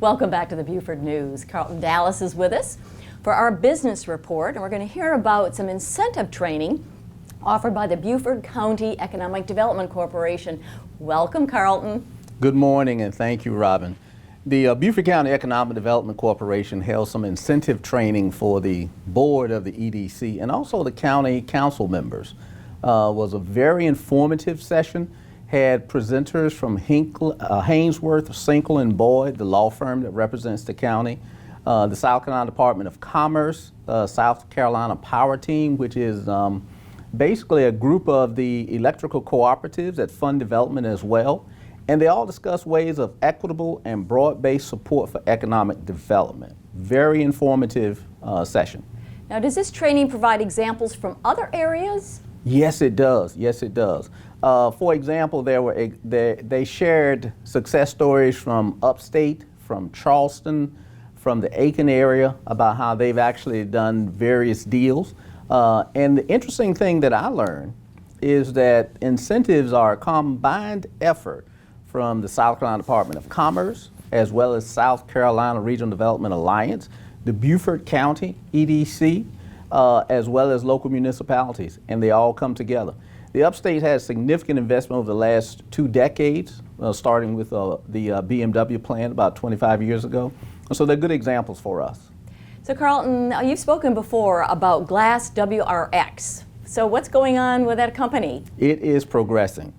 Welcome back to the Beaufort News. Carlton Dallas is with us for our business report, and we're going to hear about some incentive training offered by the Beaufort County Economic Development Corporation. Welcome, Carlton. Good morning, and thank you, Robin. The Beaufort County Economic Development Corporation held some incentive training for the board of the EDC and also the county council members. Was a very informative session. Had presenters from Hainsworth, Sinkle and Boyd, the law firm that represents the county, the South Carolina Department of Commerce, South Carolina Power Team, which is basically a group of the electrical cooperatives that fund development as well. And they all discuss ways of equitable and broad-based support for economic development. Very informative session. Now, does this training provide examples from other areas? Yes, it does. Yes, it does. For example, they shared success stories from upstate, from Charleston, from the Aiken area about how they've actually done various deals. And the interesting thing that I learned is that incentives are a combined effort from the South Carolina Department of Commerce, as well as South Carolina Regional Development Alliance, the Beaufort County EDC, as well as local municipalities, and they all come together. The upstate has significant investment over the last 2 decades, starting with the BMW plant about 25 years ago. So they're good examples for us. So Carlton, you've spoken before about Glass WRX. So what's going on with that company? It is progressing.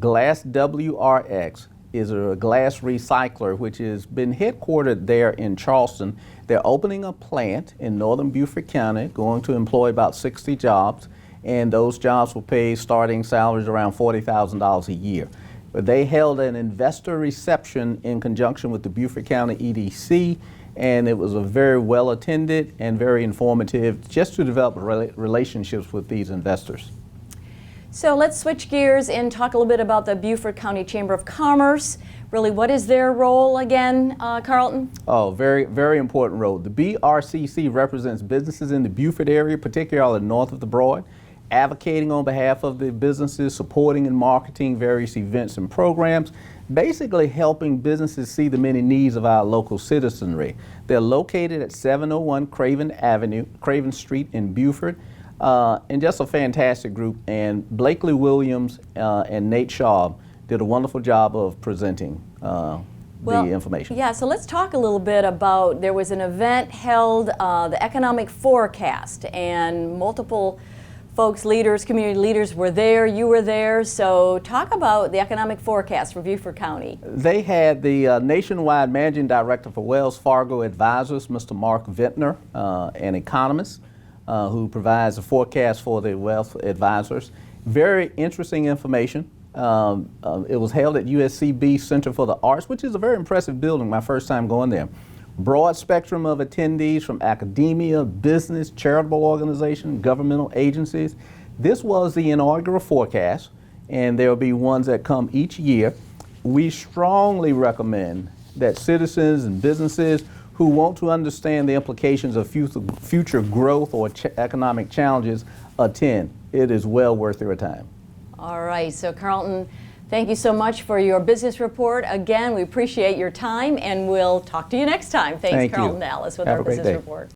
Glass WRX is a glass recycler which has been headquartered there in Charleston. They're opening a plant in northern Beaufort County, going to employ about 60 jobs, and those jobs will pay starting salaries around $40,000 a year. But they held an investor reception in conjunction with the Beaufort County EDC, and it was a very well attended and very informative just to develop relationships with these investors. So let's switch gears and talk a little bit about the Beaufort County Chamber of Commerce. Really, what is their role again, Carlton? Oh, very, very important role. The BRCC represents businesses in the Beaufort area, particularly north of the Broad, advocating on behalf of the businesses, supporting and marketing various events and programs, basically helping businesses see the many needs of our local citizenry. They're located at 701 Craven Street in Beaufort. And just a fantastic group, and Blakely Williams and Nate Shaw did a wonderful job of presenting the information. Yeah, so let's talk a little bit about, there was an event held, the Economic Forecast, and multiple folks, leaders, community leaders were there, you were there, so talk about the Economic Forecast for Beaufort County. They had the nationwide managing director for Wells Fargo Advisors, Mr. Mark Vintner, an economist, who provides a forecast for the wealth advisors. Very interesting information. It was held at USCB Center for the Arts, which is a very impressive building, my first time going there. Broad spectrum of attendees from academia, business, charitable organizations, governmental agencies. This was the inaugural forecast, and there will be ones that come each year. We strongly recommend that citizens and businesses who want to understand the implications of future growth or economic challenges attend. It is well worth your time. All right, so Carlton, thank you so much for your business report. Again, we appreciate your time, and we'll talk to you next time. Thanks, Carlton Dallas, with our business report.